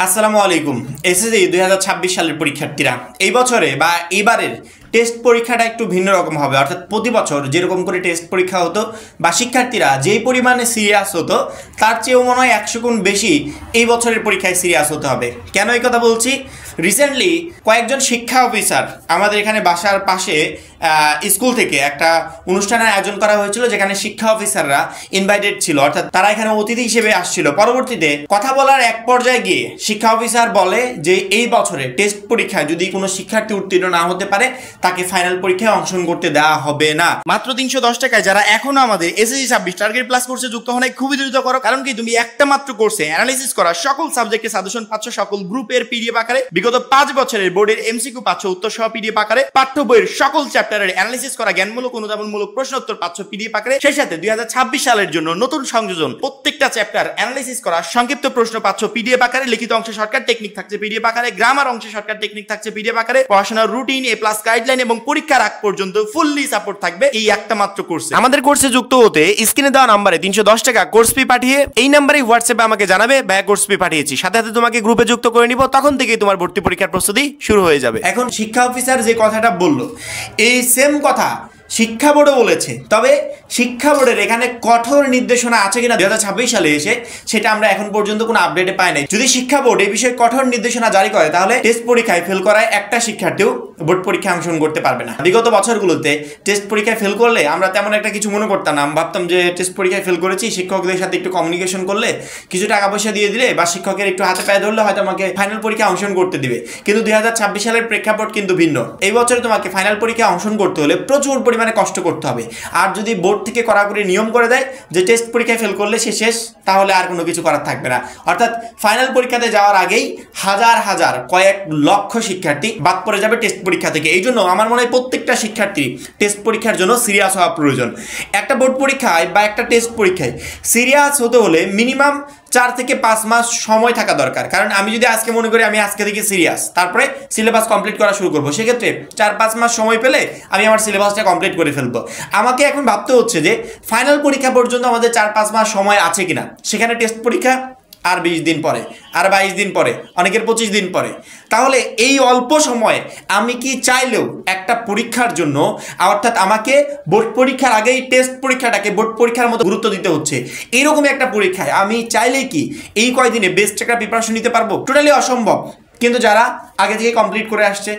আসসালামু আলাইকুম। এসএসসি 2026 সালের পরীক্ষার্থীরা এই বছরে বা এবারের টেস্ট পরীক্ষাটা একটু ভিন্ন রকম হবে। অর্থাৎ প্রতি বছর যেরকম করে টেস্ট পরীক্ষা হতো বা শিক্ষার্থীরা যেই পরিমাণে সিরিয়াস হতো তার চেয়েও মনে হয় 100 গুণ বেশি এই বছরের পরীক্ষায় সিরিয়াস হতে হবে। কেন এই কথা বলছি? রিসেন্টলি কয়েকজন শিক্ষা অফিসার আমাদের এখানে বাসার পাশে স্কুল থেকে একটা অনুষ্ঠানের আয়োজন করা হয়েছিল, যেখানে শিক্ষা অফিসাররা ইনভাইটেড ছিল, অর্থাৎ তারা এখানে অতিথি হিসেবে আসছিল। পরবর্তীতে কথা বলার এক পর্যায়ে গিয়ে শিক্ষা অফিসার বলে যে এই বছরে টেস্ট পরীক্ষায় যদি কোনো শিক্ষার্থী উত্তীর্ণ না হতে পারে তাকে ফাইনাল পরীক্ষায় অংশগ্রহণ করতে দেওয়া হবে না। মাত্র 310 টাকায় যারা এখনো আমাদের এসএসসি 26 টার্গেট প্লাস কোর্সে যুক্ত হন খুবই দ্রুত করো, কারণ কি তুমি একটা মাত্র কোর্সে অ্যানালাইসিস করা সকল সাবজেক্টের সাজেশন পাচ্ছ, সকল গ্রুপের পিডিএফ আকারে, বিগত 5 বছরের বোর্ডের এমসিকিউ পাচ্ছ উত্তর সহ পিডিএফ আকারে, পাঠ্য বইয়ের সকল চ্যাপ্টারের অ্যানালাইসিস করা জ্ঞানমূলক অনুধাবনমূলক প্রশ্ন উত্তর পাচ্ছ পিডিএফ আকারে। সেই সাথে 2026 সালের জন্য নতুন সংযোজন প্রত্যেকটা চ্যাপ্টার অ্যানালাইসিস করা সংক্ষিপ্ত প্রশ্ন পাচ্ছ পিডিএফ আকারে, লিখিত অংশে শর্টকাট টেকনিক থাকছে পিডিএফ আকারে, গ্রামার অংশে শর্টকাট টেকনিক থাকছে পিডিএফ আকারে, পড়াশোনার রুটিন এ প্লাস গাইডলাইন এবং পরীক্ষার আগ পর্যন্ত ফুললি সাপোর্ট থাকবে এই একটা মাত্র কোর্সে। আমাদের কোর্সে যুক্ত হতে স্ক্রিনে দেওয়া নম্বরে 310 টাকা কোর্স ফি পাঠিয়ে এই নম্বরে হোয়াটসঅ্যাপে আমাকে জানাবে ভাই কোর্স ফি পাঠিয়েছি, সাথে সাথে তোমাকে গ্রুপে যুক্ত করে নিব, তখন থেকেই তোমার ভর্তি পরীক্ষার প্রস্তুতি শুরু হয়ে যাবে। এখন শিক্ষা অফিসার যে কথাটা বলল এই সেম কথা শিক্ষা বোর্ডও বলেছে, তবে শিক্ষা বোর্ডের এখানে কঠোর নির্দেশনা আছে কিনা 2026 সালে এসে সেটা আমরা এখন পর্যন্ত কোনো আপডেটে পাই নাই। যদি শিক্ষা বোর্ড এই বিষয়ে কঠোর নির্দেশনা জারি করে তাহলে টেস্ট পরীক্ষায় ফেল করায় একটা শিক্ষার্থীও বোর্ড পরীক্ষায় অংশগ্রহণ করতে পারবে না। বিগত বছরগুলোতে টেস্ট পরীক্ষায় ফেল করলে আমরা তেমন একটা কিছু মনে করতাম না, ভাবতাম যে টেস্ট পরীক্ষায় ফেল করেছি, শিক্ষকদের সাথে একটু কমিউনিকেশন করলে, কিছু টাকা পয়সা দিয়ে দিলে বা শিক্ষকের একটু হাতে পায়ে ধরলে হয়তো আমাকে ফাইনাল পরীক্ষায় অংশগ্রহণ করতে দিবে। কিন্তু 2026 সালের প্রেক্ষাপট কিন্তু ভিন্ন। এই বছরে তোমাকে ফাইনাল পরীক্ষায় অংশগ্রহণ করতে হলে প্রচুর পরিমাণে কষ্ট করতে হবে। আর যদি বোর্ড থেকে কড়াকড়ি নিয়ম করে দেয় যে টেস্ট পরীক্ষায় ফেল করলে সে শেষ, তাহলে আর কোনো কিছু করার থাকবে না। অর্থাৎ ফাইনাল পরীক্ষাতে যাওয়ার আগেই হাজার হাজার কয়েক লক্ষ শিক্ষার্থী বাদ পড়ে যাবে টেস্ট পরীক্ষা থেকে। এই জন্য আমার মনে হয় প্রত্যেকটা শিক্ষার্থী টেস্ট পরীক্ষার জন্য সিরিয়াস হওয়া প্রয়োজন। একটা বোর্ড পরীক্ষায় বা একটা টেস্ট পরীক্ষায় সিরিয়াস হতে হলে মিনিমাম 4 থেকে 5 মাস সময় থাকা দরকার। কারণ আমি যদি আজকে মনে করি আমি আজকে থেকে সিরিয়াস, তারপরে সিলেবাস কমপ্লিট করা শুরু করবো, সেক্ষেত্রে 4-5 মাস সময় পেলে আমি আমার সিলেবাসটা কমপ্লিট করে ফেলবো। আমাকে এখন ভাবতে হচ্ছে যে ফাইনাল পরীক্ষা পর্যন্ত আমাদের 4-5 মাস সময় আছে কিনা। সেখানে টেস্ট পরীক্ষা আর 20 দিন পরে, আর 22 দিন পরে, অনেকের 25 দিন পরে। তাহলে এই অল্প সময়ে আমি কি চাইলেও একটা পরীক্ষার জন্য, অর্থাৎ আমাকে বোর্ড পরীক্ষার আগেই টেস্ট পরীক্ষাটাকে বোর্ড পরীক্ষার মতো গুরুত্ব দিতে হচ্ছে, এইরকমই একটা পরীক্ষায় আমি চাইলেই কি এই কয়দিনে বেস্ট একটা প্রিপারেশন নিতে পারবো? টোটালি অসম্ভব। কিন্তু যারা আগে থেকে কমপ্লিট করে আসছে,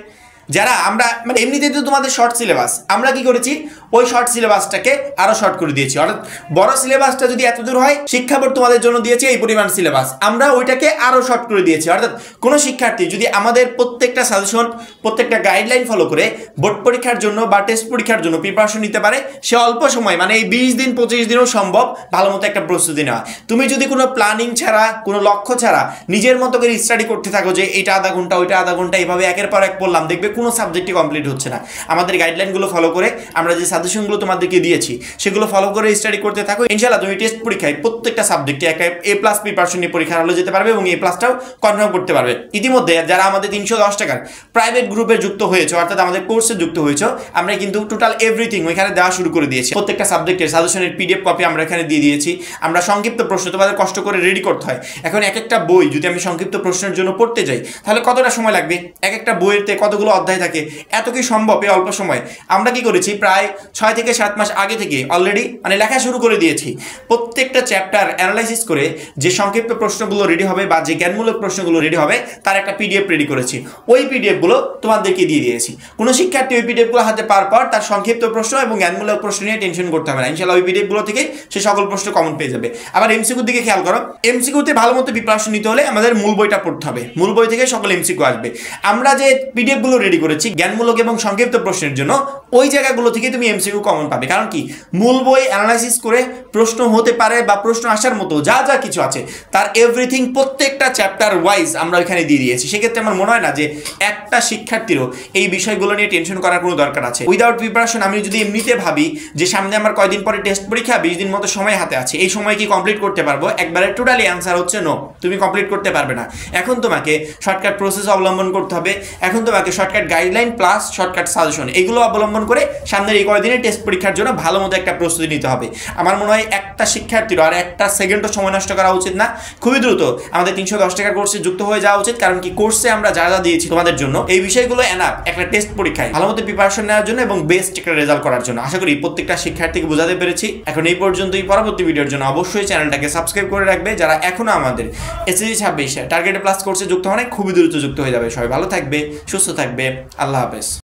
যারা আমরা মানে এমনিতেই তো তোমাদের শর্ট সিলেবাস, আমরা কি করেছি ওই শর্ট সিলেবাসটাকে আরো শর্ট করে দিয়েছি। অর্থাৎ বড় সিলেবাসটা যদি এত দূর হয়, শিক্ষা বোর্ড তোমাদের জন্য দিয়েছে এই পরিমাণ সিলেবাস, আমরা ওইটাকে আরো শর্ট করে দিয়েছি। অর্থাৎ কোনো শিক্ষার্থী যদি আমাদের প্রত্যেকটা সাজেশন, প্রত্যেকটা গাইডলাইন ফলো করে বোর্ড পরীক্ষার জন্য বা টেস্ট পরীক্ষার জন্য প্রিপারেশন নিতে পারে, সে অল্প সময় মানে এই 20 দিন 25 দিনও সম্ভব ভালো মতো একটা প্রস্তুতি নেওয়া। তুমি যদি কোনো প্ল্যানিং ছাড়া, কোনো লক্ষ্য ছাড়া নিজের মতো করে স্টাডি করতে থাকো যে এটা আধা ঘন্টা ওইটা আধা ঘন্টা এইভাবে একের পর এক পড়লাম, দেখবে কোনো সাবজেক্টই কমপ্লিট হচ্ছে না। আমাদের গাইডলাইনগুলো ফলো করে আমরা যে সাজেশনগুলো তোমাদেরকে দিয়েছি সেগুলো ফলো করে স্টাডি করতে থাকো, ইনশাআল্লাহ তুমি টেস্ট পরীক্ষায় প্রত্যেকটা সাবজেক্টে একটা A+ প্রিপারেশন নিয়ে পরীক্ষার হলে যেতে পারবে এবং A+টাও কনফার্ম করতে পারবে। ইতিমধ্যে যারা আমাদের 310 টাকার প্রাইভেট গ্রুপে যুক্ত হয়েছে, অর্থাৎ আমাদের কোর্সে যুক্ত হয়েছে, আমরা কিন্তু টোটাল এভরিথিং ওইখানে দেওয়া শুরু করে দিয়েছি। প্রত্যেকটা সাবজেক্টের সাজেশনের PDF কপি আমরা এখানে দিয়ে দিয়েছি। আমরা সংক্ষিপ্ত প্রশ্ন তোমাদের কষ্ট করে রেডি করতে হয়। এখন এক একটা বই যদি আমি সংক্ষিপ্ত প্রশ্নের জন্য পড়তে যাই তাহলে কতটা সময় লাগবে? এক একটা বইয়েতে কতগুলো অধ্যায় থাকে, এত কি সম্ভব এই অল্প সময়? আমরা কি করেছি প্রায় 6 থেকে 7 মাস আগে থেকে অলরেডি মানে লেখা শুরু করে দিয়েছি। প্রত্যেকটা চ্যাপ্টার অ্যানালাইসিস করে যে সংক্ষিপ্ত প্রশ্নগুলো রেডি হবে বা যে জ্ঞানমূলক প্রশ্নগুলো রেডি হবে তার একটা PDF রেডি করেছি। ওই PDFগুলো তোমাদেরকে দিয়ে দিয়েছি। কোনো শিক্ষার্থী ওই PDFগুলো হাতে পাওয়ার পর তার সংক্ষিপ্ত প্রশ্ন এবং জ্ঞানমূলক প্রশ্ন নিয়ে টেনশন করতে হবে না। ইনশাআল্লাহ ওই PDFগুলো থেকে সে সকল প্রশ্ন কমন পেয়ে যাবে। আবার MCQর দিকে খেয়াল করো, MCQতে ভালো মতো প্রিপারেশন নিতে হলে আমাদের মূল বইটা পড়তে হবে। মূল বই থেকে সকল MCQ আসবে। আমরা যে PDFগুলো রেডি করেছি জ্ঞানমূলক এবং সংক্ষিপ্ত প্রশ্নের জন্য, ওই জায়গাগুলো থেকে তুমি MCQ কমন পাবে। কারণ কি মূল বই অ্যানালাইসিস করে প্রশ্ন হতে পারে বা প্রশ্ন আসার মতো যা যা কিছু আছে তার এভরিথিং প্রত্যেকটা চ্যাপ্টার ওয়াইজ আমরা এখানে দিয়ে দিয়েছি। সেক্ষেত্রে আমার মনে হয় না যে একটা শিক্ষার্থীরও এই বিষয়গুলো নিয়ে টেনশন করার কোনো দরকার আছে। উইদাউট প্রিপারেশন আমি যদি এমনিতে ভাবি যে সামনে আমার কয়দিন পরে টেস্ট পরীক্ষা, 20 দিন মতো সময় হাতে আছে, এই সময় কি কমপ্লিট করতে পারবো? একবারে টোটালি অ্যান্সার হচ্ছে নো, তুমি কমপ্লিট করতে পারবে না। এখন তোমাকে শর্টকাট প্রসেস অবলম্বন করতে হবে। এখন তোমাকে shortcut shortcut guideline plus shortcut suggestion এগুলো অবলম্বন করে সামনের এই কয়দিনে টেস্ট পরীক্ষার জন্য ভালো মতো একটা প্রস্তুতি নিতে হবে। আমার মনে হয় একটা শিক্ষার্থীর আর একটা সেকেন্ডও সময় নষ্ট করা উচিত না, খুবই দ্রুত আমাদের 310 টাকার কোর্সে যুক্ত হয়ে যাওয়া উচিত। কারণ কি কোর্সে আমরা যা যা দিয়েছি তোমাদের জন্য এই বিষয়গুলো এনাফ একটা টেস্ট পরীক্ষায় ভালো মতো প্রিপারেশন নেওয়ার জন্য এবং বেস্ট একটা রেজাল্ট করার জন্য। আশা করি প্রত্যেকটা শিক্ষার্থীকে বোঝাতে পেরেছি। এখন এই পর্যন্তই, পরবর্তী ভিডিওর জন্য অবশ্যই চ্যানেলটাকে সাবস্ক্রাইব করে রাখবে। যারা এখনো আমাদের এসএসসি 26 টার্গেট প্লাস কোর্সে যুক্ত হয় খুবই দ্রুত যুক্ত হয়ে যাবে। সবাই ভালো থাকবে, সুস্থ থাকবে, আল্লাহ হাফেজ।